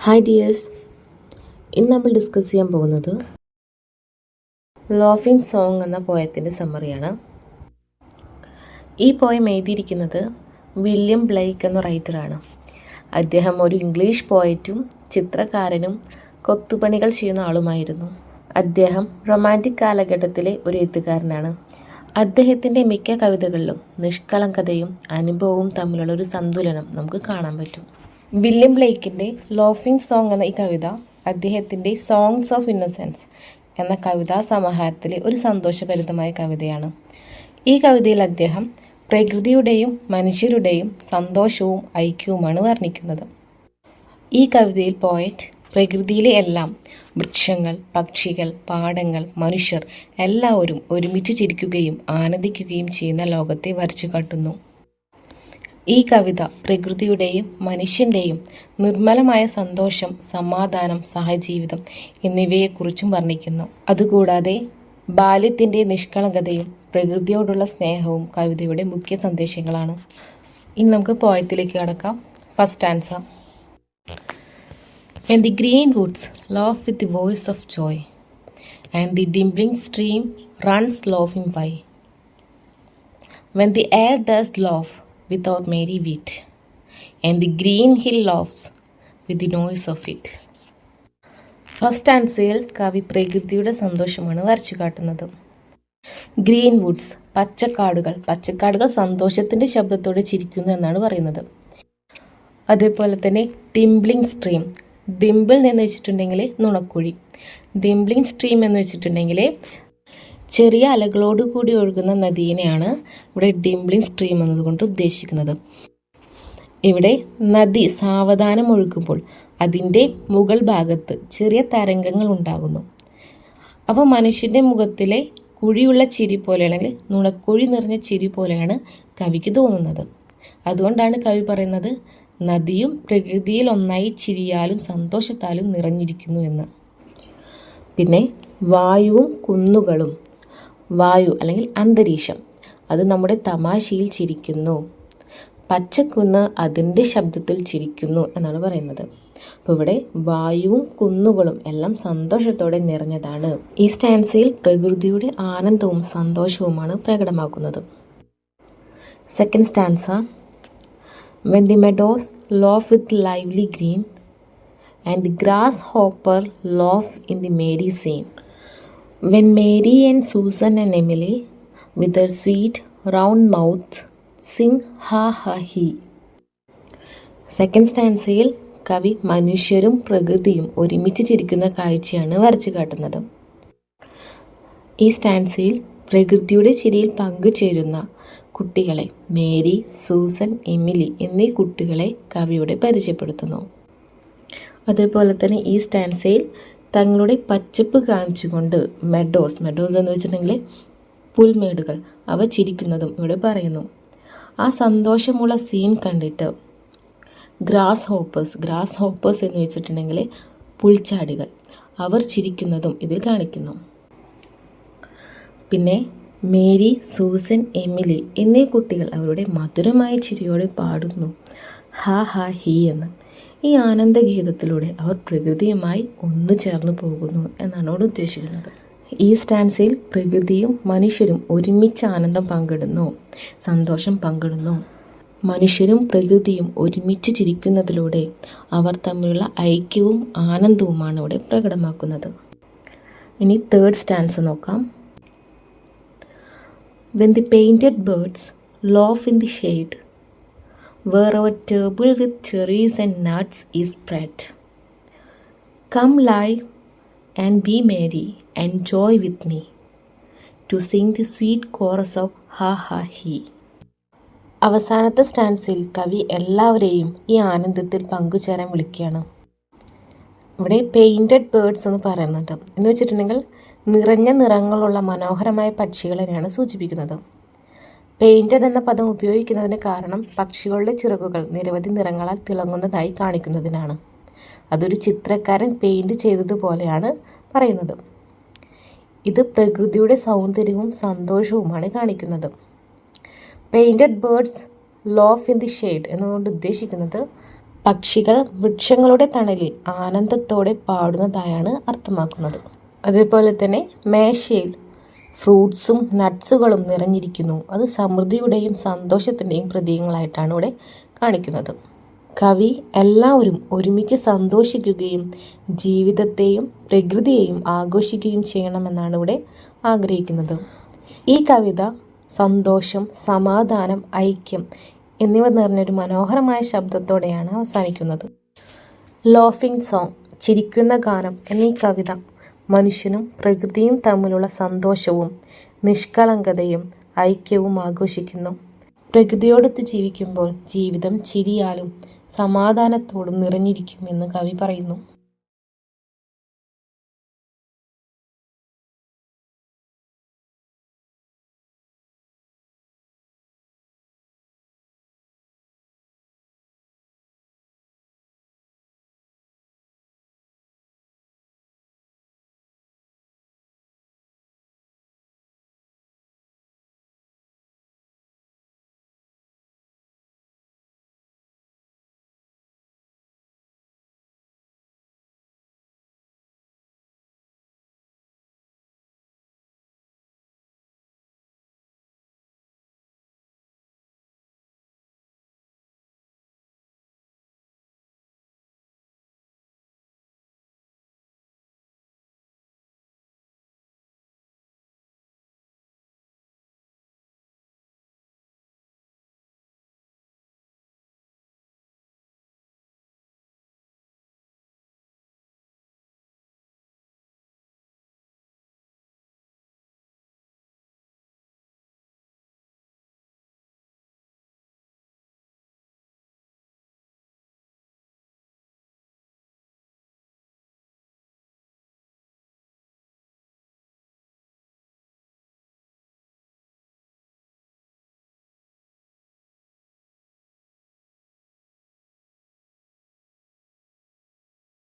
Hi dears, ഇന്ന് നമ്മൾ discuss ചെയ്യാൻ പോകുന്നത് ലോഫിംഗ് സോങ് എന്ന പോയത്തിൻ്റെ സമ്മറിയാണ്. ഈ പോയം എഴുതിയിരിക്കുന്നത് വില്യം ബ്ലെയ്ക്ക് എന്ന റൈറ്ററാണ്. അദ്ദേഹം ഒരു ഇംഗ്ലീഷ് പോയറ്റും ചിത്രകാരനും കൊത്തുപണികൾ ചെയ്യുന്ന ആളുമായിരുന്നു. അദ്ദേഹം റൊമാൻറ്റിക് കാലഘട്ടത്തിലെ ഒരു എഴുത്തുകാരനാണ്. അദ്ദേഹത്തിൻ്റെ മിക്ക കവിതകളിലും നിഷ്കളങ്കതയും അനുഭവവും തമ്മിലുള്ള ഒരു സന്തുലനം നമുക്ക് കാണാൻ പറ്റും. വില്യം ബ്ലെയ്ക്കിൻ്റെ ലോഫിംഗ് സോങ് എന്ന ഈ കവിത അദ്ദേഹത്തിൻ്റെ സോങ്സ് ഓഫ് ഇന്നസെൻസ് എന്ന കവിതാ സമാഹാരത്തിലെ ഒരു സന്തോഷഭരിതമായ കവിതയാണ്. ഈ കവിതയിൽ അദ്ദേഹം പ്രകൃതിയുടെയും മനുഷ്യരുടെയും സന്തോഷവും ഐക്യവുമാണ് വർണ്ണിക്കുന്നത്. ഈ കവിതയിൽ പോയറ്റ് പ്രകൃതിയിലെ എല്ലാം, വൃക്ഷങ്ങൾ, പക്ഷികൾ, പാടങ്ങൾ, മനുഷ്യർ എല്ലാവരും ഒരുമിച്ച് ചിരിക്കുകയും ആനന്ദിക്കുകയും ചെയ്യുന്ന ലോകത്തെ വരച്ചു കാട്ടുന്നു. ഈ കവിത പ്രകൃതിയുടെയും മനുഷ്യൻ്റെയും നിർമ്മലമായ സന്തോഷം, സമാധാനം, സഹജീവിതം എന്നിവയെക്കുറിച്ചും വർണ്ണിക്കുന്നു. അതുകൂടാതെ ബാല്യത്തിൻ്റെ നിഷ്കളങ്കതയും പ്രകൃതിയോടുള്ള സ്നേഹവും കവിതയുടെ മുഖ്യ സന്ദേശങ്ങളാണ്. ഇനി നമുക്ക് പോയത്തിലേക്ക് കടക്കാം. First answer. When the green woods laugh with the voice of joy, and the dimpling stream runs laughing by, when the air does laugh without merry wit, and the green hill laughs with the noise of it. First ആൻസറിൽ കവി പ്രകൃതിയുടെ സന്തോഷമാണ് വരച്ചു കാട്ടുന്നത്. Green Woods, പച്ചക്കാടുകൾ സന്തോഷത്തിൻ്റെ ശബ്ദത്തോടെ ചിരിക്കുന്നു എന്നാണ് പറയുന്നത്. അതേപോലെ തന്നെ ഡിംബ്ലിംഗ് സ്ട്രീം, ഡിംപിൾ എന്ന് വെച്ചിട്ടുണ്ടെങ്കിൽ നുണക്കുഴി, ഡിംബ്ലിംഗ് സ്ട്രീം എന്ന് വെച്ചിട്ടുണ്ടെങ്കിൽ ചെറിയ അലകളോട് കൂടി ഒഴുകുന്ന നദീനെയാണ് ഇവിടെ ഡിംബ്ലിംഗ് സ്ട്രീം എന്നതുകൊണ്ട് ഉദ്ദേശിക്കുന്നത്. ഇവിടെ നദി സാവധാനം ഒഴുകുമ്പോൾ അതിൻ്റെ മുകൾ ഭാഗത്ത് ചെറിയ തരംഗങ്ങൾ ഉണ്ടാകുന്നു. അപ്പോൾ മനുഷ്യൻ്റെ മുഖത്തിലെ കുഴിയുള്ള ചിരി പോലെയാണെങ്കിൽ നുണക്കുഴി നിറഞ്ഞ ചിരി പോലെയാണ് കവിക്ക് തോന്നുന്നത്. അതുകൊണ്ടാണ് കവി പറയുന്നത് നദിയും പ്രകൃതിയിൽ ഒന്നായി ചിരിയാലും സന്തോഷത്താലും നിറഞ്ഞിരിക്കുന്നു എന്ന്. പിന്നെ വായുവും കുന്നുകളും, വായു അല്ലെങ്കിൽ അന്തരീക്ഷം അത് നമ്മുടെ തമാശയിൽ ചിരിക്കുന്നു, പച്ചക്കുന്ന് അതിൻ്റെ ശബ്ദത്തിൽ ചിരിക്കുന്നു എന്നാണ് പറയുന്നത്. അപ്പോൾ ഇവിടെ വായുവും കുന്നുകളും എല്ലാം സന്തോഷത്തോടെ നിറഞ്ഞതാണ്. ഈ സ്റ്റാൻസയിൽ പ്രകൃതിയുടെ ആനന്ദവും സന്തോഷവുമാണ് പ്രകടമാക്കുന്നത്. Second stanza. When the meadows laugh with lively green, and the grasshopper laugh in the merry scene, when Mary and Susan and Emily with their sweet round mouth sing ha ha he. Second സ്റ്റാൻസയിൽ കവി മനുഷ്യരും പ്രകൃതിയും ഒരുമിച്ച് ചിരിക്കുന്ന കാഴ്ചയാണ് വരച്ചു കാട്ടുന്നത്. ഈ സ്റ്റാൻസയിൽ പ്രകൃതിയുടെ ചിരിയിൽ പങ്കുചേരുന്ന കുട്ടികളെ മേരി, സൂസൻ, എമിലി എന്നീ കുട്ടികളെ കവിയോടെ പരിചയപ്പെടുത്തുന്നു. അതേപോലെ തന്നെ ഈ സ്റ്റാൻസയിൽ തങ്ങളുടെ പച്ചപ്പ് കാണിച്ചുകൊണ്ട് മെഡോസ് എന്ന് വെച്ചിട്ടുണ്ടെങ്കിൽ പുൽമേടുകൾ, അവ ചിരിക്കുന്നതും ഇവിടെ പറയുന്നു. ആ സന്തോഷമുള്ള സീൻ കണ്ടിട്ട് ഗ്രാസ് ഹോപ്പേഴ്സ് എന്ന് വെച്ചിട്ടുണ്ടെങ്കിൽ പുൽച്ചാടികൾ, അവർ ചിരിക്കുന്നതും ഇതിൽ കാണിക്കുന്നു. പിന്നെ മേരി, സൂസൻ, എമിലി എന്നീ കുട്ടികൾ അവരുടെ മധുരമായ ചിരിയോടെ പാടുന്നു ഹാ ഹാ ഹീ എന്ന്. ഈ ആനന്ദഗീതത്തിലൂടെ അവർ പ്രകൃതിയുമായി ഒന്നു ചേർന്ന് പോകുന്നു എന്നാണ് അവിടെ ഉദ്ദേശിക്കുന്നത്. ഈ സ്റ്റാൻസയിൽ പ്രകൃതിയും മനുഷ്യരും ഒരുമിച്ച് ആനന്ദം പങ്കിടുന്നു, സന്തോഷം പങ്കിടുന്നു. മനുഷ്യരും പ്രകൃതിയും ഒരുമിച്ച് ചിരിക്കുന്നതിലൂടെ അവർ തമ്മിലുള്ള ഐക്യവും ആനന്ദവുമാണ് ഇവിടെ പ്രകടമാക്കുന്നത്. ഇനി തേർഡ് സ്റ്റാൻസ നോക്കാം. When the painted birds laugh in the shade, where our table with cherries and nuts is spread, come live and be merry and joy with me, to sing the sweet chorus of ha ha he. അവസാനത്തെ സ്റ്റാൻസിൽ കവി എല്ലാവരെയും ഈ ആനന്ദത്തിൽ പങ്കുചേരാൻ വിളിക്കുകയാണ്. ഇവിടെ painted birds എന്ന് പറയുന്നുണ്ട്. എന്ന് വെച്ചിട്ടുണ്ടെങ്കിൽ നിറഞ്ഞ നിറങ്ങളുള്ള മനോഹരമായ പക്ഷികളെയാണ് സൂചിപ്പിക്കുന്നത്. പെയിൻറ്റഡ് എന്ന പദം ഉപയോഗിക്കുന്നതിന് കാരണം പക്ഷികളുടെ ചിറകുകൾ നിരവധി നിറങ്ങളാൽ തിളങ്ങുന്നതായി കാണിക്കുന്നതിനാണ്. അതൊരു ചിത്രക്കാരൻ പെയിൻറ്റ് ചെയ്തതുപോലെയാണ് പറയുന്നത്. ഇത് പ്രകൃതിയുടെ സൗന്ദര്യവും സന്തോഷവുമാണ് കാണിക്കുന്നത്. Painted birds loaf in the shade എന്നതുകൊണ്ട് ഉദ്ദേശിക്കുന്നത് പക്ഷികൾ വൃക്ഷങ്ങളുടെ തണലിൽ ആനന്ദത്തോടെ പാടുന്നതായാണ് അർത്ഥമാക്കുന്നത്. അതേപോലെ തന്നെ മേശയിൽ ഫ്രൂട്ട്സും നട്ട്സുകളും നിറഞ്ഞിരിക്കുന്നു. അത് സമൃദ്ധിയുടെയും സന്തോഷത്തിൻ്റെയും പ്രതീകങ്ങളായിട്ടാണ് ഇവിടെ കാണിക്കുന്നത്. കവി എല്ലാവരും ഒരുമിച്ച് സന്തോഷിക്കുകയും ജീവിതത്തെയും പ്രകൃതിയെയും ആഘോഷിക്കുകയും ചെയ്യണമെന്നാണ് ഇവിടെ ആഗ്രഹിക്കുന്നത്. ഈ കവിത സന്തോഷം, സമാധാനം, ഐക്യം എന്നിവ നിറഞ്ഞൊരു മനോഹരമായ ശബ്ദത്തോടെയാണ് അവസാനിക്കുന്നത്. ലോഫിംഗ് സോങ്, ചിരിക്കുന്ന ഗാനം എന്നീ കവിത മനുഷ്യനും പ്രകൃതിയും തമ്മിലുള്ള സന്തോഷവും നിഷ്കളങ്കതയും ഐക്യവും ആഘോഷിക്കുന്നു. പ്രകൃതിയോടൊത്ത് ജീവിക്കുമ്പോൾ ജീവിതം ചിരിയാലും സമാധാനത്തോടും നിറഞ്ഞിരിക്കുമെന്ന് കവി പറയുന്നു.